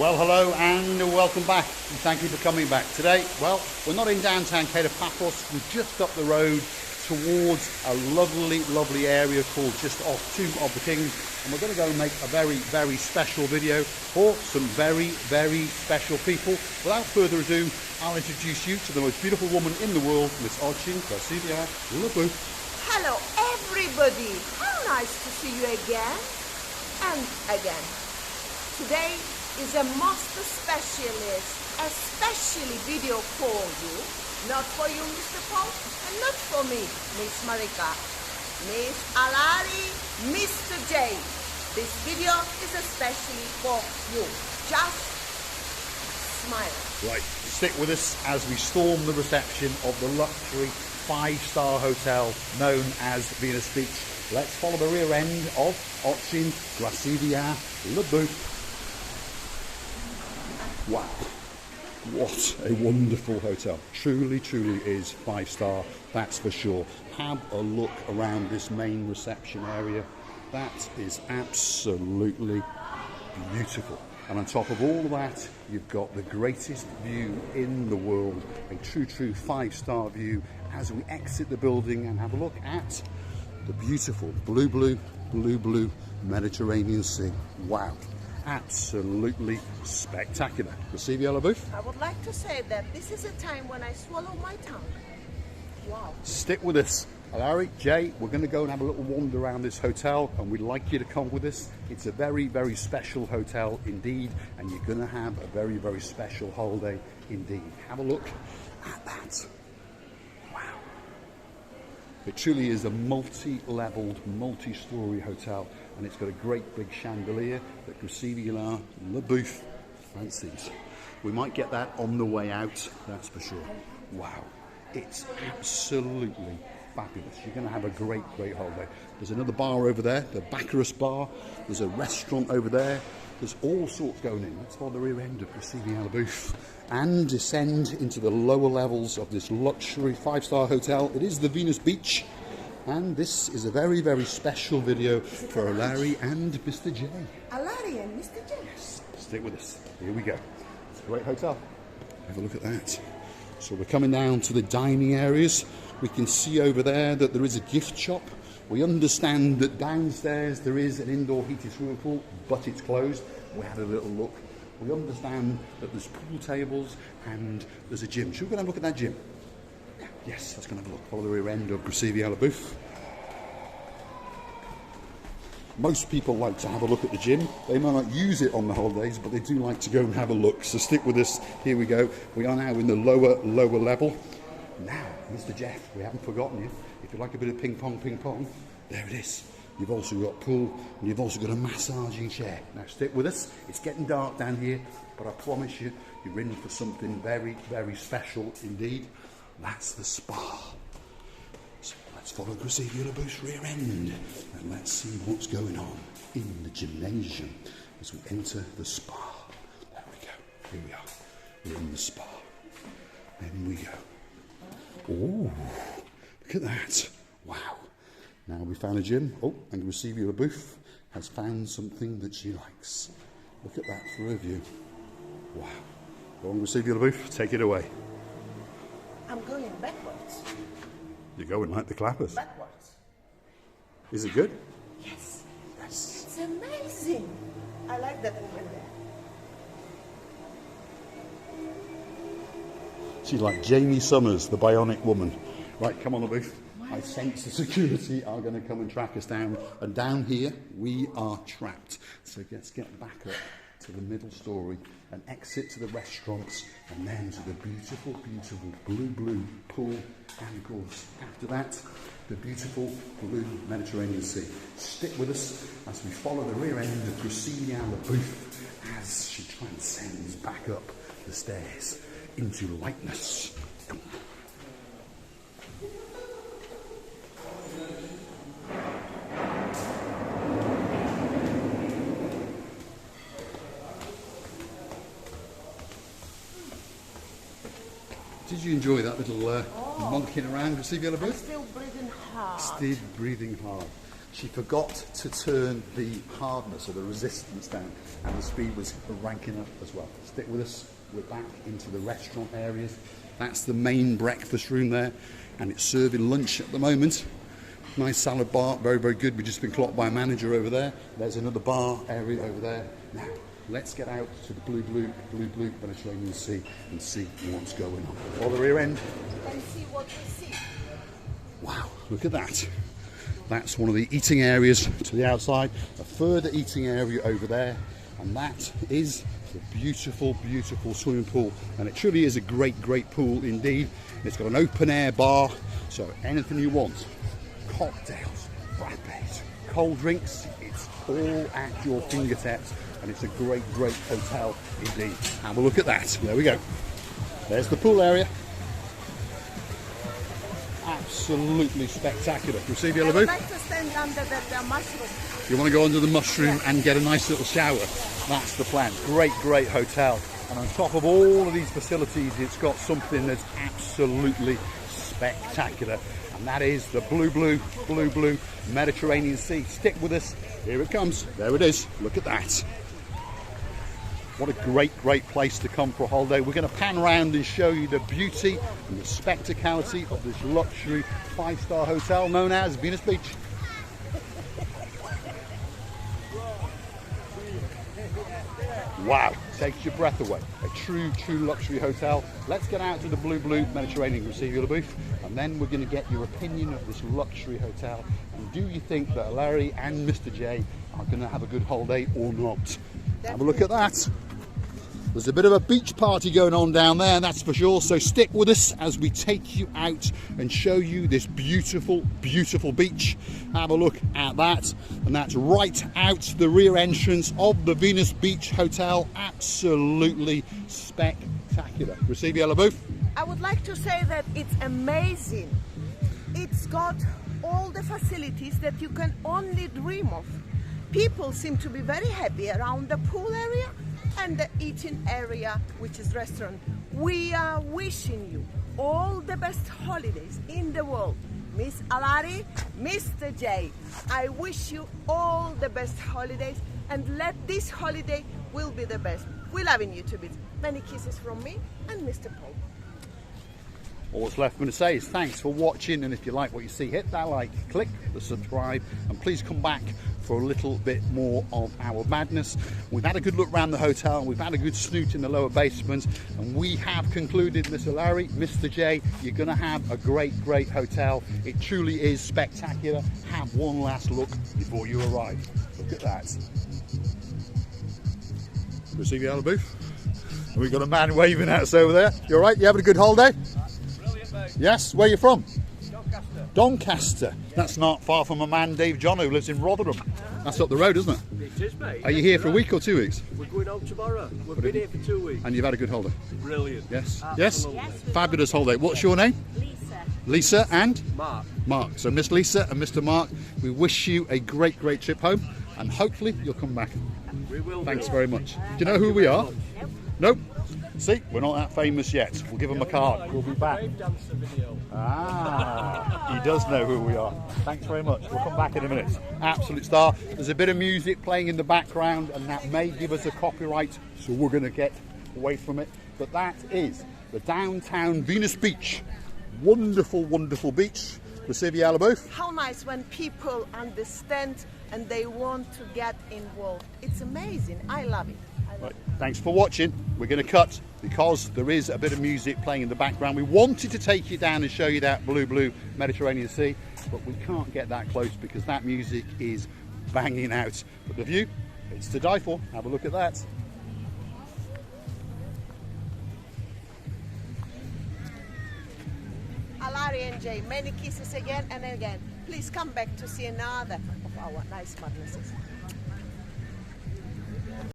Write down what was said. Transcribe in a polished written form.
Well, hello and welcome back, and thank you for coming back. Today, well, we're not in downtown Paphos. We've just up the road towards a lovely, lovely area called just off Tomb of the Kings, and we're going to go and make a very, very special video for some very, very special people. Without further ado, I'll introduce you to the most beautiful woman in the world, Miss Ochin Krasidia Lubu. Hello, everybody. How nice to see you again and again. Today is a master specialist, especially video for you, not for you, Mr. Paul, and not for me, Miss Marika, Miss Alarielle, Mr. J. This video is especially for you. Just smile. Right, stick with us as we storm the reception of the luxury 5-star hotel known as Venus Beach. Let's follow the rear end of Ochin Krasidia Lubu. Wow, what a wonderful hotel. Truly, truly is 5-star, that's for sure. Have a look around this main reception area. That is absolutely beautiful. And on top of all that, you've got the greatest view in the world, a true 5-star view as we exit the building and have a look at the beautiful blue Mediterranean Sea. Wow. Absolutely spectacular. Krasidia Lubu. I would like to say that this is a time when I swallow my tongue. Wow. Stick with us. Alarielle, Jay, we're going to go and have a little wander around this hotel, and we'd like you to come with us. It's a very, very special hotel indeed, and you're going to have a very, very special holiday indeed. Have a look at that. Wow. It truly is a multi-leveled, multi-story hotel, and it's got a great big chandelier that Krasidia Lubu fancies. We might get that on the way out, that's for sure. Wow, it's absolutely fabulous. You're going to have a great, great holiday. There's another bar over there, the Baccarat bar. There's a restaurant over there. There's all sorts going in. Let's follow the rear end of Krasidia Lubu and descend into the lower levels of this luxury 5-star hotel. It is the Venus Beach. And this is a very, very special video for Alarielle and Mr. J. Alarielle and Mr. J. Yes, stick with us. Here we go. It's a great hotel. Have a look at that. So we're coming down to the dining areas. We can see over there that there is a gift shop. We understand that downstairs there is an indoor heated swimming pool, but it's closed. We had a little look. We understand that there's pool tables and there's a gym. Should we go and have a look at that gym? Yes, let's go and have a look. Follow the rear end of Krasidia Lubu. Most people like to have a look at the gym. They might not use it on the holidays, but they do like to go and have a look. So stick with us. Here we go. We are now in the lower level. Now, Mr. Jeff, we haven't forgotten you. If you like a bit of ping pong, there it is. You've also got pool, and you've also got a massaging chair. Now stick with us. It's getting dark down here, but I promise you, you're in for something very, very special indeed. That's the spa. So let's follow Krasidia Lubu's rear end and let's see what's going on in the gymnasium as we enter the spa. There we go. Here we are. We're in the spa. In we go. Oh, look at that. Wow. Now we found a gym. Oh, and Krasidia Lubu has found something that she likes. Look at that for a view. Wow. Go on, Krasidia Lubu, take it away. I'm going backwards. You're going like the clappers. Backwards. Is it good? Yes. Yes. It's amazing. I like that woman there. She's like Jamie Summers, the bionic woman. Right, come on, Lubu. I sense the security are going to come and track us down. And down here, we are trapped. So let's get back up to the middle story and exit to the restaurants and then to the beautiful, beautiful blue pool. And of course, after that, the beautiful blue Mediterranean Sea. Stick with us as we follow the rear end of Krasidia Lubu as she transcends back up the stairs into lightness. Come on. Did you enjoy that little monkeying around, Krasidia Lubu? I'm still breathing hard. Still breathing hard. she forgot to turn the hardness or the resistance down, and the speed was ranking up as well. Stick with us. We're back into the restaurant areas. That's the main breakfast room there, and it's serving lunch at the moment. Nice salad bar, very, very good. We've just been clocked by a manager over there. There's another bar area over there. Now, let's get out to the blue Mediterranean Sea and see what's going on. Or the rear end. And see what we see. Wow, look at that. That's one of the eating areas to the outside. A further eating area over there. And that is the beautiful, beautiful swimming pool. And it truly is a great, great pool indeed. It's got an open air bar, so anything you want. Cocktails, frappes, cold drinks, it's all at your fingertips, and it's a great, great hotel indeed. Have a look at that. There we go. There's the pool area. Absolutely spectacular. You see the I would elevator? like to stand under the mushroom. You want to go under the mushroom and get a nice little shower. That's the plan. Great, great hotel. And on top of all of these facilities, it's got something that's absolutely spectacular. And that is the blue Mediterranean Sea. Stick with us. Here it comes. There it is. Look at that. What a great, great place to come for a holiday. We're going to pan around and show you the beauty and the spectacality of this luxury 5-star hotel known as Venice Beach. Wow, takes your breath away. A true, true luxury hotel. Let's get out to the blue Mediterranean Receiver booth, and then we're going to get your opinion of this luxury hotel. And do you think that Larry and Mr. J are going to have a good holiday or not? Have a look at that. There's a bit of a beach party going on down there, that's for sure. So stick with us as we take you out and show you this beautiful, beautiful beach. Have a look at that. And that's right out the rear entrance of the Venice Beach Hotel. Absolutely spectacular. Receive yellow booth. I would like to say that it's amazing. It's got all the facilities that you can only dream of. People seem to be very happy around the pool area and the eating area, which is restaurant. We are wishing you all the best holidays in the world. Miss Alarielle, Mr. J, I wish you all the best holidays, and let this holiday will be the best. We're loving you to bits. Many kisses from me and Mr. Paul. All that's left for me to say is thanks for watching, and if you like what you see, hit that like, click the subscribe, and please come back for a little bit more of our madness. We've had a good look around the hotel, we've had a good snoot in the lower basement, and we have concluded, Miss Alarielle, Mr. J, you're going to have a great, great hotel. It truly is spectacular. Have one last look before you arrive. Look at that. Receive your booth. We've got a man waving at us over there. You all right? You having a good holiday? Yes, where are you from? Doncaster. Doncaster. That's not far from a man, Dave John, who lives in Rotherham. That's up the road, isn't it? It is, mate. Are you here for a week or 2 weeks? We're going home tomorrow. We've been here for 2 weeks. And you've had a good holiday? Brilliant. Yes? Absolutely. Yes? Fabulous holiday. What's your name? Lisa. Lisa and? Mark. Mark. So Miss Lisa and Mr. Mark, we wish you a great, great trip home, and hopefully you'll come back. We will. Thanks very much. Do you know who we are? Nope. See, we're not that famous yet. We'll give him a card. We'll be back. Brave dancer video. Ah, he does know who we are. Thanks very much. We'll come back in a minute. Absolute star. There's a bit of music playing in the background, and that may give us a copyright, so we're going to get away from it. But that is the downtown Venice Beach. Wonderful, wonderful beach. Receive your booth. How nice when people understand and they want to get involved. It's amazing. I love it. Right. Thanks for watching. We're going to cut because there is a bit of music playing in the background. We wanted to take you down and show you that blue Mediterranean Sea, but we can't get that close because that music is banging out. But the view, it's to die for. Have a look at that. Alarielle and Jay, many kisses again and again. Please come back to see another of our nice madnesses.